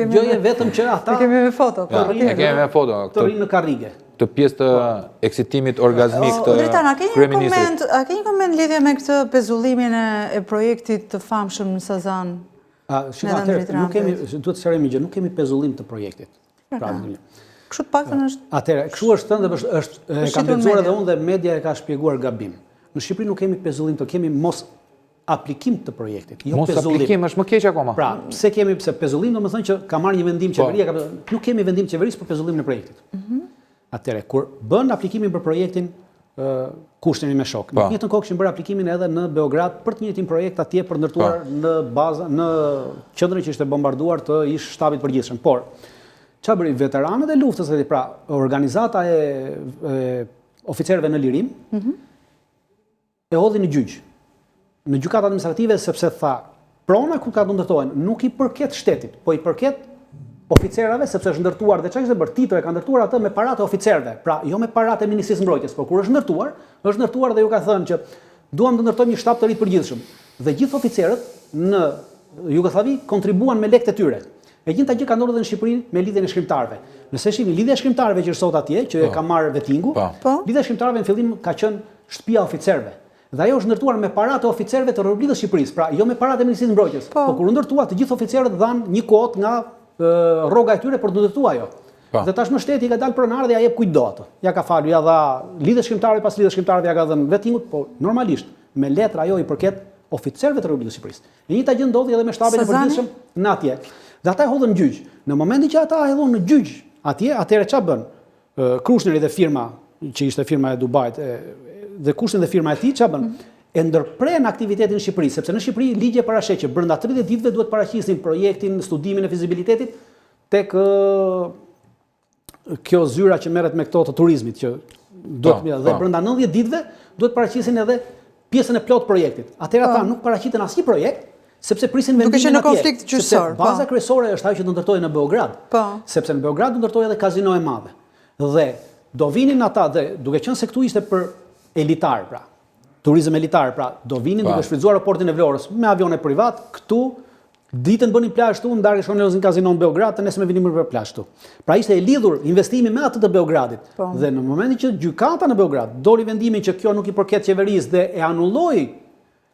Gjoje vetëm që ata kemi me foto. E kemi me foto. të rinë në karrige. Të pjesë të eksitimit orgazmik të Dritan, a ke kryeministrit. një koment lidhje me këtë pezullimin e projektit të famshëm në Sazan? Duhet të sqarojmë gjë, nuk kemi pezullim të projektit. Kështu të paktën është. Atëherë, kështu është thënë dhe e kam lexuar edhe unë dhe media e ka shpjeguar gabim. Në Shqipëri nuk kemi pezullim të, kemi mos aplikim të projektit. Jo mos aplikim është më keq akoma. Pra, pse kemi pezullim, domethënë që ka marrë një vendim qeveria, nuk kemi vendim qeverisë për pezullimin e projektit. Atëherë, kur bën aplikimin për projektin, kushteni me shok. Në të njëjtën kohë kishim bërë aplikimin edhe në Beograd për të njëjtin projekt atje për ndërtuar në bazë në qendrën që ishte bombarduar të ish shtabit përgjithshëm. Por çfarë bëri veteranët e luftës, pra organizata e oficerëve në lirim, e hodhi në gjyq. Në gjykatë administrative sepse tha, prona kur ka të ndërtohen nuk i përket shtetit, po i përket oficerave, sepse është ndërtuar dhe çka ishte bërë, Tito e ka ndërtuar atë me paratë e oficerëve, pra jo me paratë e Ministrisë Mbrojtjes, por kur është ndërtuar dhe ju ka thënë që duam të ndërtojmë një shtab të ri përgjithshëm. Dhe gjithë oficerët në Jugosllavi kontribuan me lekët e tyre. E njëjta gjë ka ndodhur edhe në Shqipëri me lidhjen e shkrimtarëve. Nëse shihni lidhja e shkrimtarëve që është sot atje, që e ka marrë Vetingu, lidhja e shkrimtarëve në fillim ka qenë shtëpia e oficerëve. Dhe ajo është ndërtuar me paratë e oficerëve të Republikës së Shqipërisë, pra jo me paratë e Ministrisë Mbrojtjes. Po kur u ndërtua, të gjithë oficerët dhanë një kohë nga rroga e tyre për të ndërtuar ajo. Dhe tashmë shteti ka dalë pronar dhe ja jep kujt do atë. Ja ka falur, ja dha lidhje shkrimtarëve, pas lidhje shkrimtarëve ja ka dhënë Vetingut, po normalisht me letra ajo i përket oficerëve të Republikës së Shqipërisë. E njëjta gjë ndodhi edhe me shtabin e përgjithshëm në atje. Dhe ata e hodhën në gjyq. Në momentin që ata e hodhën në gjyq atje, atëherë ç'a bën? Krushneri dhe firma, që ishte firma e Dubajit, dhe Kushtin dhe firma e tij ç'a bën? E ndërpren aktivitetin në Shqipëri, sepse në Shqipëri ligji paraqet që brenda 30 ditëve duhet paraqisin projektin, studimin e fizibilitetit tek kjo zyra që merret me këto të turizmit që duhet dhe brenda 90 ditëve duhet paraqisin edhe pjesën e plot projektit. Atëherë ata nuk paraqiten asnjë projekt sepse prisin vendimin në konflikt gjyqësor. Baza kryesore është ajo që do ndërtojë në Beograd. Sepse në Beograd do ndërtojë edhe kazino e madhe. Dhe do vinin ata dhe duke qenë se këtu ishte për elitar, pra turizëm elitar, pra do vinin duke shfrytzuar aeroportin e Vlorës me avione privat, këtu ditën bënin plazh këtu, ndarkë shkonin në kazino në Beograd, të nesër vinim për plazh këtu. Pra ishte e lidhur investimi me atë të Beogradit. Dhe në momentin që gjykata në Beograd doli vendimin që kjo nuk i përket qeverisë dhe e anulloi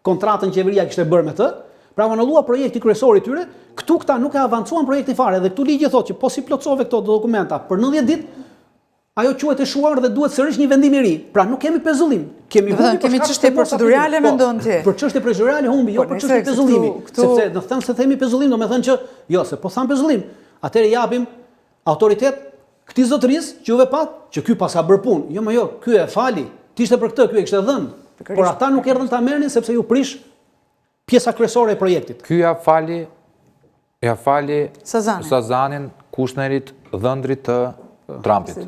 kontratën që qeveria kishte bërë me të, pra anullua projekti kryesor i tyre, këtu këta nuk e avancuan projektin fare dhe këtu ligji thotë që po si plotsove këto dokumenta për 90 ditë, ajo quhet e shuar dhe duhet sërish një vendim i ri. Pra nuk kemi pezullim. Kemi çështje procedurale mendon ti. Për çështje procedurale humbi, jo për çështje pezullimi. Sepse në thënë se themi pezullim, do të thënë që jo, se po tham pezullim. Atëherë japim autoritet këtij zotërisë që juve pat, që ky pas ka bërë punë. Jo, ky e fali. Ti ishte për këtë, ky e kishte dhënë. Por ata nuk erdhën ta merrnin sepse ju prish pjesa kryesore e projektit. Ky ja fali Sazanin, Kushnerit, dhëndrit të Trumpit.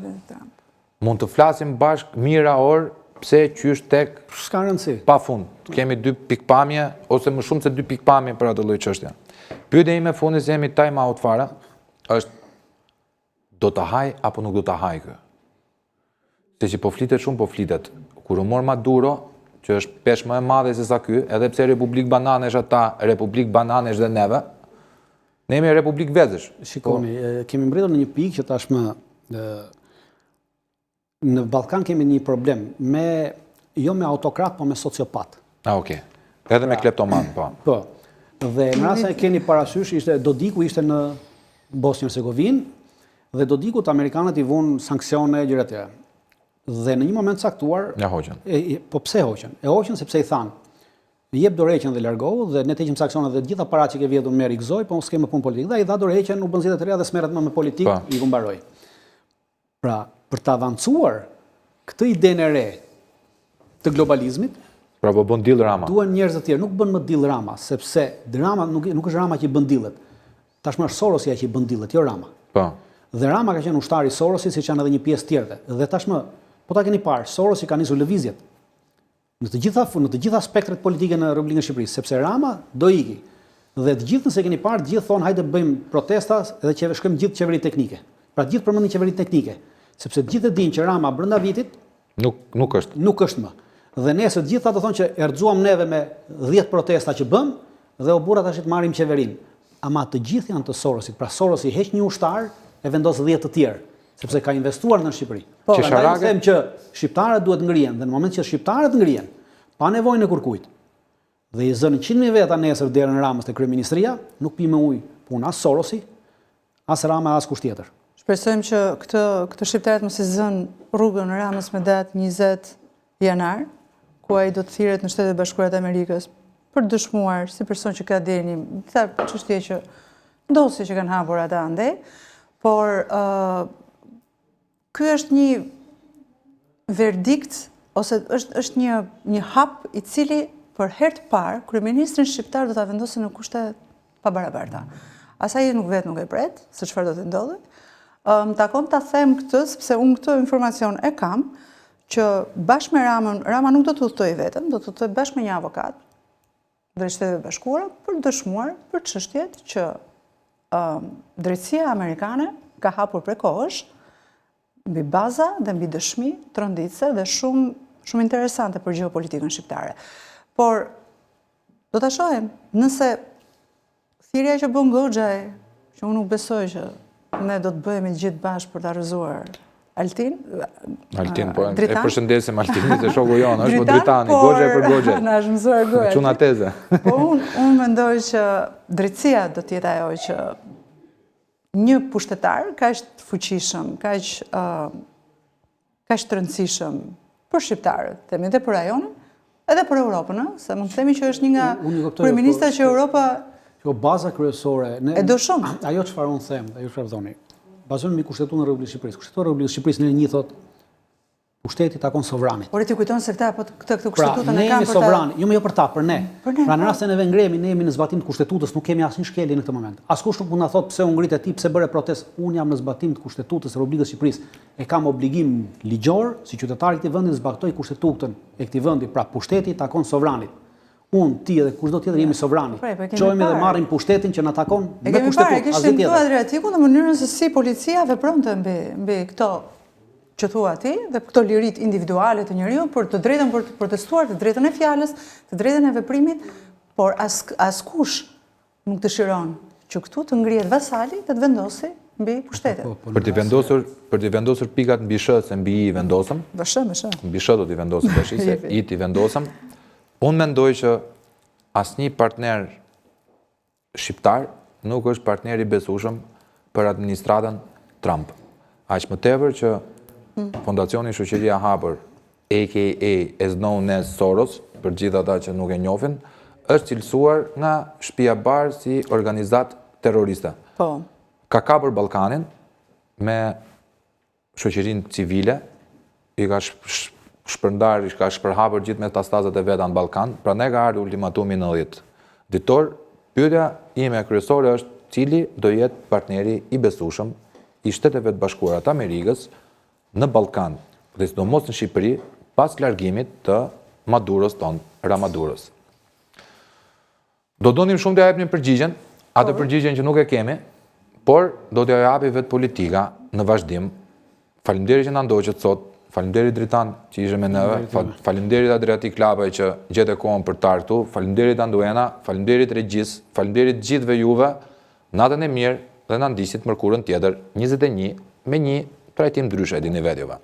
Mund të flasim bashkë mira orë pse qysh tek s'ka rëndësi. Pa fund. Kemi 2 pikpamje ose më shumë se 2 pikpamje për atë lloj çështje. Pyetja ime fundi se jemi time out fare është do ta haj apo nuk do ta haj kë? Se që po flitet shumë, po flitet. Kur u mor Maduro, që është peshë më e madhe se sa ky, edhe pse Republik Bananesh ata, Republik Bananesh dhe neve, ne jemi Republik Vezësh. Shikoni, kemi mbërritur në një pikë që tashmë në Ballkan kemi një problem jo me autokrat, po me sociopat. Okej. Edhe me kleptoman, po. Po. Dhe në rast se keni parasysh, Dodiku ishte në Bosnjë-Hercegovinë dhe Dodikut amerikanët i vunë sanksione gjëra të tjera. Dhe në një moment caktuar, ja hoqën. Po pse hoqën? E hoqën sepse i thanë, jep dorëheqjen dhe largohu dhe ne heqim sanksione dhe gjitha paratë që ke vjedhur merr i gëzoj, po mos kemë punë politikë. Dhe ai dha dorëheqjen, u bën zgjedhje të reja dhe smerret më me politikë, i kumbaroi. Pra, për të avancuar këtë idenë e re të globalizmit, pra po bën dill Rama. Duan njerëz të tjerë, nuk bën më dill Rama, sepse Rama nuk është Rama që bën dillet. Tashmë është Sorosi që bën dillet, jo Rama. Po. Dhe Rama ka qenë ushtari i Sorosit, siç janë edhe një pjesë tjerëve. Dhe tashmë, po ta keni parë, Sorosi ka nisur lëvizjet në të gjitha spektrat politike në Republikën e Shqipërisë, sepse Rama do iki. Dhe të gjithë nëse keni parë, të gjithë thonë hajde bëjmë protesta edhe shkojmë gjithë qeveri teknike. Pra gjithë përmendin qeveri teknike, sepse të gjithë dinë që Rama brenda vitit nuk është. Nuk është më. Dhe nesër gjithë ata thonë që erdzuam neve me 10 protesta që bëm dhe u burra tash të marrim qeverinë. ama të gjithë janë të Sorosit. Pra Sorosi heq një ushtar e vendos 10 të tjerë, sepse ka investuar në Shqipëri. Prandaj them që shqiptarët duhet ngrihen dhe në moment që shqiptarët ngrihen, pa nevojën e kurkujt, dhe i zënë 100.000 veta nesër derën Ramës te kryeministria, nuk pi me ujë punë as Sorosi, as Rama, as kush tjetër. Shpresojmë që këtë shqiptarët mos i zënë rrugën Ramës me datë 20 janar, ku ai do të thirret në Shtetet Bashkuara të Amerikës për dëshmuar si person që ka deri një çështje që ndosi që kanë hapur ata andej, por ky është një verdikt ose është një hap i cili për herë të parë kryeministrin shqiptar do ta vendosë në kushte pabarabarta. Asaj nuk e pret se çfarë do të ndodhi. Më takon ta them këtë sepse unë këtë informacion e kam që bashkë me Ramën, Rama nuk do të udhtojë vetëm, do të udhtojë bashkë me një avokat drejt Shteteve Bashkuara për dëshmuar për çështjet që drejtësia amerikane ka hapur prekohësh mbi baza dhe mbi dëshmi tronditse dhe shumë interesante për gjeopolitikën shqiptare. Por do ta shohim nëse thirrja që bën Goxha, që unë nuk besoj që ne do të bëhemi gjithë bashkë për ta rrëzuar Altin, po, e përshëndesim Altinit e shoku jonë, është Dritani, Goxha për Goxha. Na është mësuar Goxha. Çuna teze. Po unë mendoj që drejtësia do të jetë ajo që një pushtetar kaq të fuqishëm, kaq të rëndësishëm për shqiptarët, themi edhe për rajonin, edhe për Europën, se mund të themi që është një nga kryeministrat që Europa baza kryesore e do shumë. Ajo çfarë unë them, ajo çfarë thoni. Bazohen mbi Kushtetutën e Republikës së Shqipërisë. Kushtetua e Republikës së Shqipërisë në një thot pushteti takon sovranit. Por ti kujton se këtë kushtetutën ne e kanë për sovran, jo më jo për ta, për ne. Pra në rast se neve ngrehemi, ne jemi në zbatim të kushtetutës, nuk kemi asnjë shkelje në këtë moment. Askush nuk mund na thotë pse u ngritë ti, pse bëre protestë. Unë jam në zbatim të kushtetutës së Republikës së Shqipërisë. E kam obligim ligjor si qytetar i këtij vendi të zbaktoj kushtetutën e këtij vendi, pra pushteti takon sovranit. Unë, ti dhe kushdo tjetër jemi sovrani. Çojmë dhe marrim pushtetin që na takon me kushtetutë. E kishim këtu Adriatikun në mënyrën se si policia vepronte mbi këto që thua ti dhe këto lirit individuale të njeriu për të drejtën për të protestuar, të drejtën e fjalës, të drejtën e veprimit, por askush nuk dëshiron që këtu të ngrihet vasali dhe të vendosi mbi pushtetet. Për të vendosur pikat mbi sh se mbi i vendosëm. Mbi sh do t'i vendosëm tash se i t'i vendosëm. Unë mendoj që asnjë partner shqiptar nuk është partner i besueshëm për administratën Trump. Aq më tepër që Fondacioni Shoqëria e Hapur, aka as known as Soros, për gjithë ata që nuk e njohin, është cilësuar nga Shtëpia e Bardhë si organizatë terroriste. Po. Ka kapur Ballkanin me shoqërinë civile, i ka ka shpërhapur gjithë metastazat e veta në Ballkan, prandaj ka ardhur ultimatumi 90 ditor. Pyetja ime kryesore është cili do jetë partneri i besueshëm i Shteteve të Bashkuara të Amerikës në Ballkan, dhe sidomos në Shqipëri, pas largimit të Maduros tonë, Ramaduros. Do donim shumë të japnim përgjigjen, atë përgjigjen që nuk e kemi, por do t'ja japi vetë politika në vazhdim. Faleminderit që na ndoqët sot. Faleminderit Dritan që ishe me neve, faleminderit Adriatik Klapaj që gjete kohën për të këtu, faleminderit Anduena, faleminderit Regjis, faleminderit gjithëve juve, natën e mirë dhe na ndiqit mërkurën tjetër 21 me një trajtim ndryshe e dini vetjeve.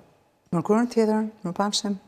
Mërkurën tjetër, më pafshim.